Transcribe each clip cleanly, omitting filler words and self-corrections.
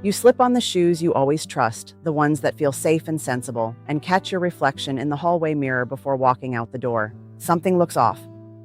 You slip on the shoes you always trust, the ones that feel safe and sensible, and catch your reflection in the hallway mirror before walking out the door. Something looks off.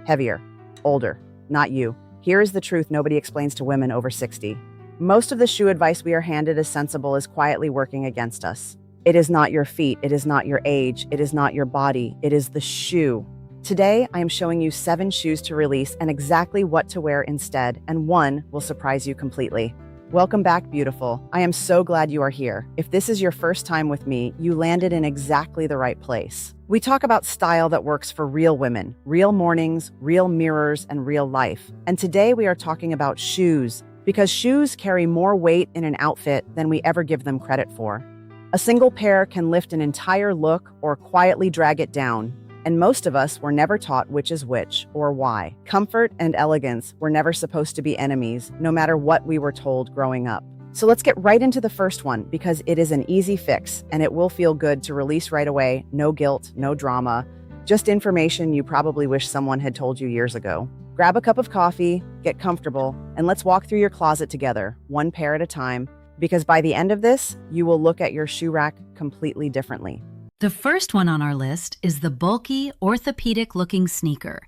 Heavier. Older. Not you. Here is the truth nobody explains to women over 60. Most of the shoe advice we are handed as sensible is quietly working against us. It is not your feet, it is not your age, it is not your body, it is the shoe. Today, I am showing you 7 shoes to release and exactly what to wear instead, and one will surprise you completely. Welcome back, beautiful. I am so glad you are here. If this is your first time with me, you landed in exactly the right place. We talk about style that works for real women, real mornings, real mirrors, and real life. And today we are talking about shoes, because shoes carry more weight in an outfit than we ever give them credit for. A single pair can lift an entire look or quietly drag it down. And most of us were never taught which is which or why. Comfort and elegance were never supposed to be enemies, no matter what we were told growing up. So let's get right into the first one, because it is an easy fix and it will feel good to release right away. No guilt, no drama, just information you probably wish someone had told you years ago. Grab a cup of coffee, get comfortable, and let's walk through your closet together, one pair at a time, because by the end of this, you will look at your shoe rack completely differently. The first one on our list is the bulky, orthopedic-looking sneaker.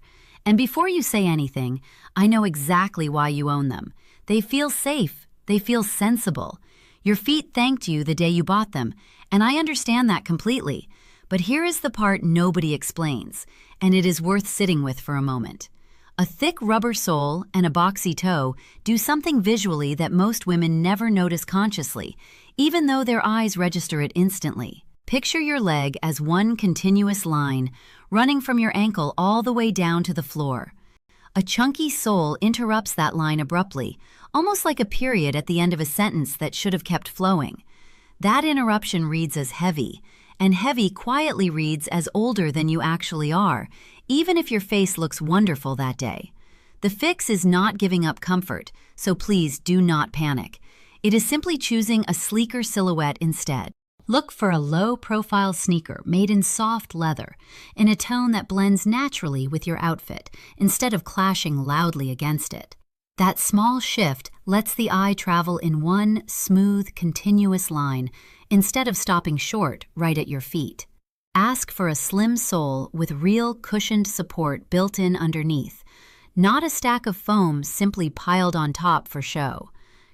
And before you say anything, I know exactly why you own them. They feel safe. They feel sensible. Your feet thanked you the day you bought them, and I understand that completely. But here is the part nobody explains, and it is worth sitting with for a moment. A thick rubber sole and a boxy toe do something visually that most women never notice consciously, even though their eyes register it instantly. Picture your leg as one continuous line, running from your ankle all the way down to the floor. A chunky sole interrupts that line abruptly, almost like a period at the end of a sentence that should have kept flowing. That interruption reads as heavy, and heavy quietly reads as older than you actually are, even if your face looks wonderful that day. The fix is not giving up comfort, so please do not panic. It is simply choosing a sleeker silhouette instead. Look for a low-profile sneaker made in soft leather, in a tone that blends naturally with your outfit, instead of clashing loudly against it. That small shift lets the eye travel in one smooth, continuous line, instead of stopping short right at your feet. Ask for a slim sole with real cushioned support built in underneath, not a stack of foam simply piled on top for show.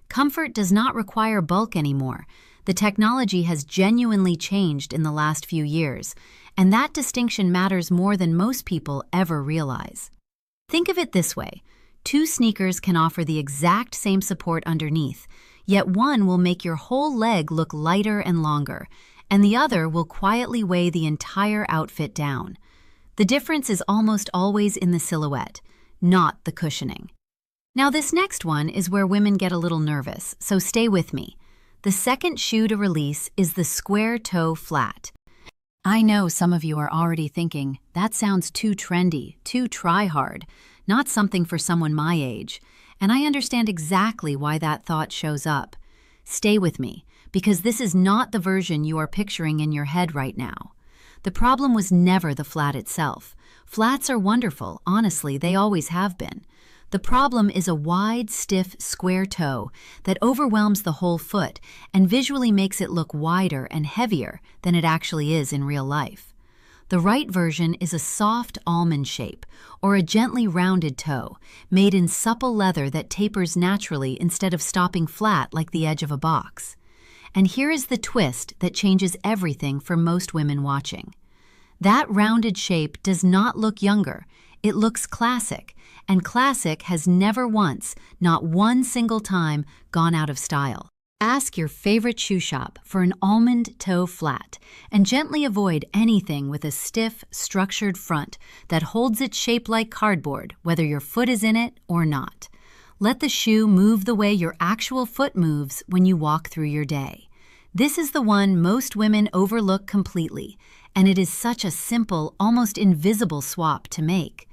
Comfort does not require bulk anymore. The technology has genuinely changed in the last few years, and that distinction matters more than most people ever realize. Think of it this way. 2 sneakers can offer the exact same support underneath, yet one will make your whole leg look lighter and longer, and the other will quietly weigh the entire outfit down. The difference is almost always in the silhouette, not the cushioning. Now this next one is where women get a little nervous, so stay with me. The second shoe to release is the square toe flat. I know some of you are already thinking, that sounds too trendy, too try-hard, not something for someone my age, and I understand exactly why that thought shows up. Stay with me, because this is not the version you are picturing in your head right now. The problem was never the flat itself. Flats are wonderful, honestly, they always have been. The problem is a wide, stiff, square toe that overwhelms the whole foot and visually makes it look wider and heavier than it actually is in real life. The right version is a soft almond shape or a gently rounded toe made in supple leather that tapers naturally instead of stopping flat like the edge of a box. And here is the twist that changes everything for most women watching. That rounded shape does not look younger. It looks classic, and classic has never once, not one single time, gone out of style. Ask your favorite shoe shop for an almond toe flat, and gently avoid anything with a stiff, structured front that holds its shape like cardboard, whether your foot is in it or not. Let the shoe move the way your actual foot moves when you walk through your day. This is the one most women overlook completely, and it is such a simple, almost invisible swap to make.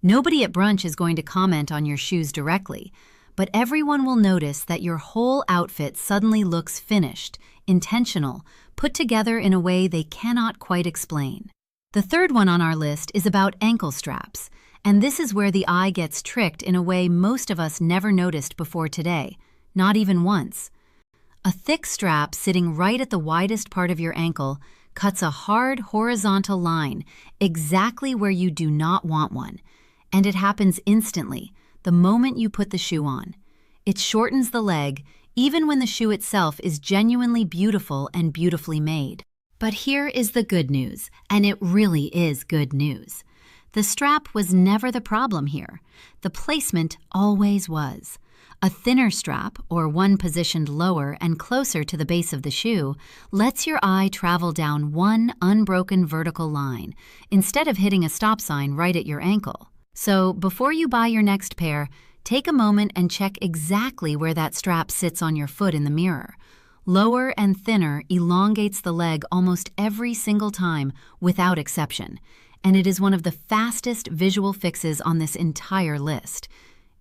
Nobody at brunch is going to comment on your shoes directly, but everyone will notice that your whole outfit suddenly looks finished, intentional, put together in a way they cannot quite explain. The third one on our list is about ankle straps, and this is where the eye gets tricked in a way most of us never noticed before today, not even once. A thick strap sitting right at the widest part of your ankle cuts a hard horizontal line exactly where you do not want one, and it happens instantly, the moment you put the shoe on. It shortens the leg, even when the shoe itself is genuinely beautiful and beautifully made. But here is the good news, and it really is good news. The strap was never the problem here. The placement always was. A thinner strap, or one positioned lower and closer to the base of the shoe, lets your eye travel down one unbroken vertical line, instead of hitting a stop sign right at your ankle. So, before you buy your next pair, take a moment and check exactly where that strap sits on your foot in the mirror. Lower and thinner elongates the leg almost every single time, without exception, and it is one of the fastest visual fixes on this entire list.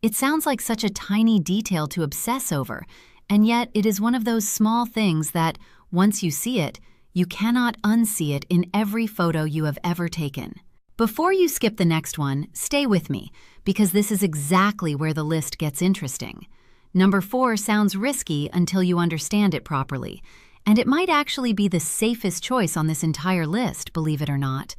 It sounds like such a tiny detail to obsess over, and yet it is one of those small things that, once you see it, you cannot unsee it in every photo you have ever taken. Before you skip the next one, stay with me, because this is exactly where the list gets interesting. Number 4 sounds risky until you understand it properly, and it might actually be the safest choice on this entire list, believe it or not.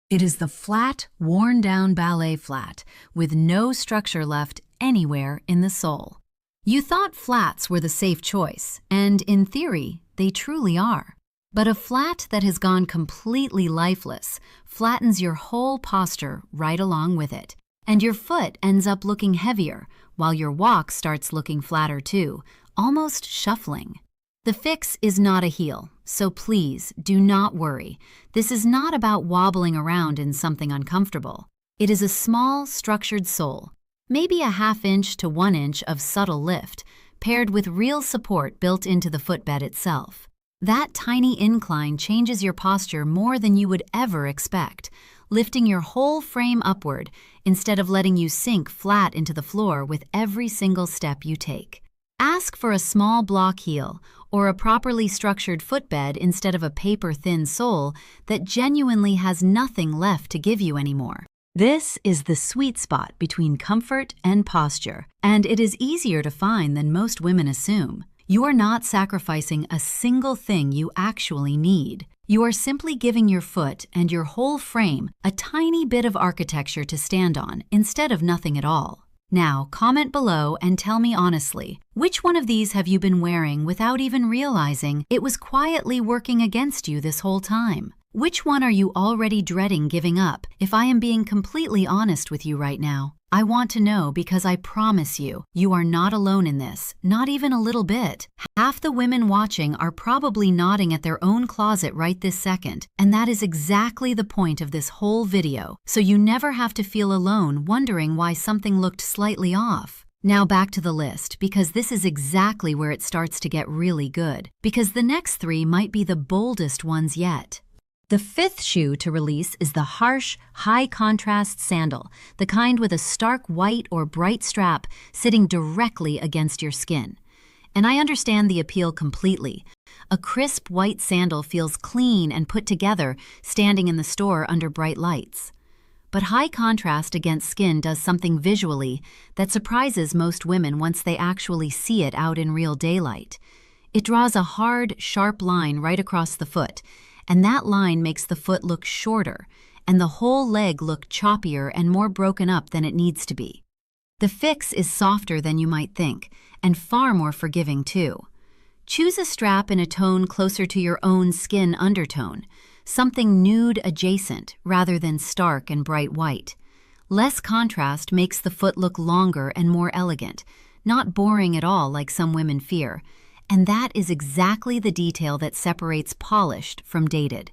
It is the flat, worn-down ballet flat, with no structure left anywhere in the sole. You thought flats were the safe choice, and in theory, they truly are. But a flat that has gone completely lifeless flattens your whole posture right along with it, and your foot ends up looking heavier, while your walk starts looking flatter too, almost shuffling. The fix is not a heel, so please do not worry. This is not about wobbling around in something uncomfortable. It is a small, structured sole, maybe a 1/2 inch to 1 inch of subtle lift, paired with real support built into the footbed itself. That tiny incline changes your posture more than you would ever expect, lifting your whole frame upward instead of letting you sink flat into the floor with every single step you take. Ask for a small block heel or a properly structured footbed instead of a paper-thin sole that genuinely has nothing left to give you anymore. This is the sweet spot between comfort and posture, and it is easier to find than most women assume. You are not sacrificing a single thing you actually need. You are simply giving your foot and your whole frame a tiny bit of architecture to stand on instead of nothing at all. Now, comment below and tell me honestly, which one of these have you been wearing without even realizing it was quietly working against you this whole time? Which one are you already dreading giving up, if I am being completely honest with you right now? I want to know because I promise you, you are not alone in this, not even a little bit. Half the women watching are probably nodding at their own closet right this second, and that is exactly the point of this whole video, so you never have to feel alone wondering why something looked slightly off. Now back to the list, because this is exactly where it starts to get really good, because the next 3 might be the boldest ones yet. The 5th shoe to release is the harsh, high-contrast sandal, the kind with a stark white or bright strap sitting directly against your skin. And I understand the appeal completely. A crisp white sandal feels clean and put together standing in the store under bright lights. But high contrast against skin does something visually that surprises most women once they actually see it out in real daylight. It draws a hard, sharp line right across the foot, and that line makes the foot look shorter, and the whole leg look choppier and more broken up than it needs to be. The fix is softer than you might think, and far more forgiving too. Choose a strap in a tone closer to your own skin undertone, something nude adjacent rather than stark and bright white. Less contrast makes the foot look longer and more elegant, not boring at all like some women fear. And that is exactly the detail that separates polished from dated.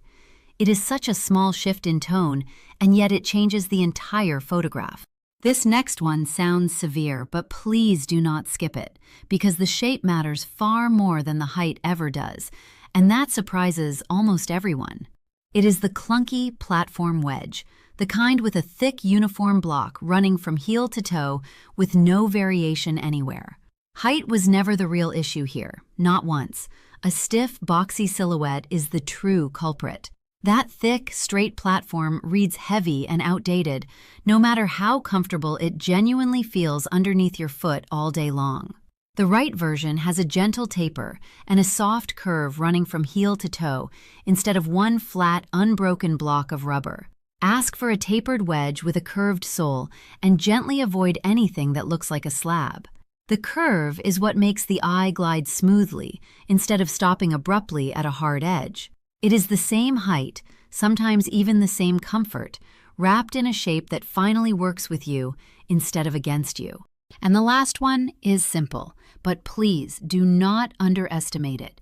It is such a small shift in tone, and yet it changes the entire photograph. This next one sounds severe, but please do not skip it, because the shape matters far more than the height ever does, and that surprises almost everyone. It is the clunky platform wedge, the kind with a thick uniform block running from heel to toe with no variation anywhere. Height was never the real issue here, not once. A stiff, boxy silhouette is the true culprit. That thick, straight platform reads heavy and outdated, no matter how comfortable it genuinely feels underneath your foot all day long. The right version has a gentle taper and a soft curve running from heel to toe instead of one flat, unbroken block of rubber. Ask for a tapered wedge with a curved sole and gently avoid anything that looks like a slab. The curve is what makes the eye glide smoothly instead of stopping abruptly at a hard edge. It is the same height, sometimes even the same comfort, wrapped in a shape that finally works with you instead of against you. And the last one is simple, but please do not underestimate it,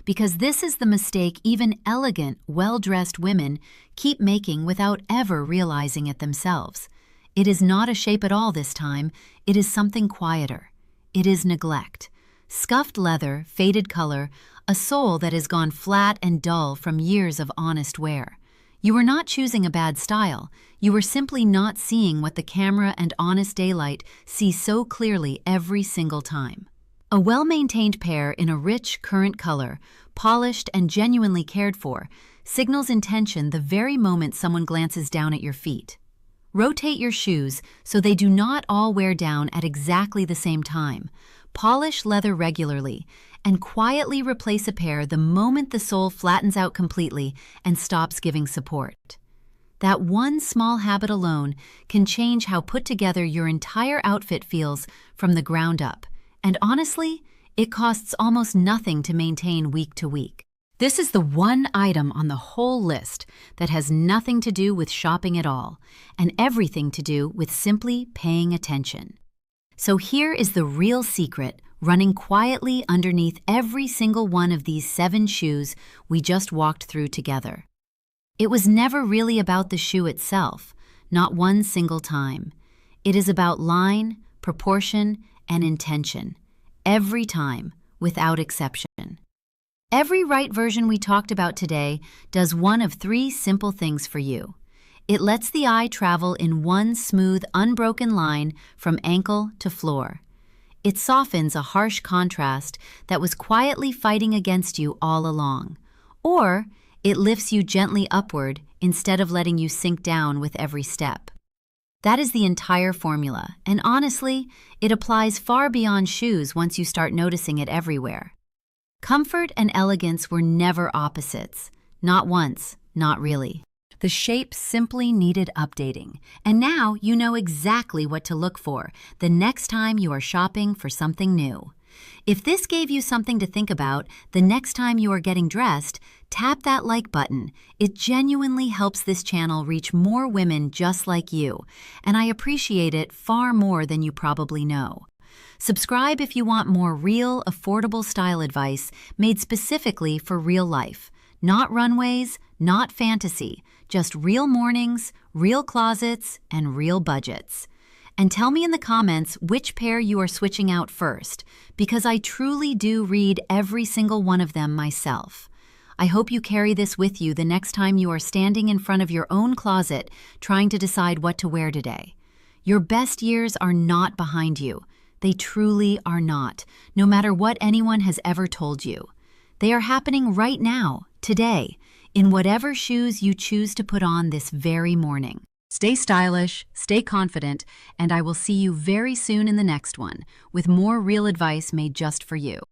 because this is the mistake even elegant, well-dressed women keep making without ever realizing it themselves. It is not a shape at all this time, it is something quieter. It is neglect. Scuffed leather, faded color, a sole that has gone flat and dull from years of honest wear. You are not choosing a bad style, you are simply not seeing what the camera and honest daylight see so clearly every single time. A well-maintained pair in a rich, current color, polished and genuinely cared for, signals intention the very moment someone glances down at your feet. Rotate your shoes so they do not all wear down at exactly the same time. Polish leather regularly, and quietly replace a pair the moment the sole flattens out completely and stops giving support. That one small habit alone can change how put together your entire outfit feels from the ground up. And honestly, it costs almost nothing to maintain week to week. This is the one item on the whole list that has nothing to do with shopping at all, and everything to do with simply paying attention. So here is the real secret running quietly underneath every single one of these 7 shoes we just walked through together. It was never really about the shoe itself, not one single time. It is about line, proportion, and intention, every time, without exception. Every right version we talked about today does one of 3 simple things for you. It lets the eye travel in one smooth, unbroken line from ankle to floor. It softens a harsh contrast that was quietly fighting against you all along. Or it lifts you gently upward instead of letting you sink down with every step. That is the entire formula, and honestly, it applies far beyond shoes once you start noticing it everywhere. Comfort and elegance were never opposites. Not once, not really. The shape simply needed updating, and now you know exactly what to look for the next time you are shopping for something new. If this gave you something to think about the next time you are getting dressed, tap that like button. It genuinely helps this channel reach more women just like you, and I appreciate it far more than you probably know. Subscribe if you want more real, affordable style advice made specifically for real life. Not runways, not fantasy, just real mornings, real closets, and real budgets. And tell me in the comments which pair you are switching out first, because I truly do read every single one of them myself. I hope you carry this with you the next time you are standing in front of your own closet trying to decide what to wear today. Your best years are not behind you. They truly are not, no matter what anyone has ever told you. They are happening right now, today, in whatever shoes you choose to put on this very morning. Stay stylish, stay confident, and I will see you very soon in the next one with more real advice made just for you.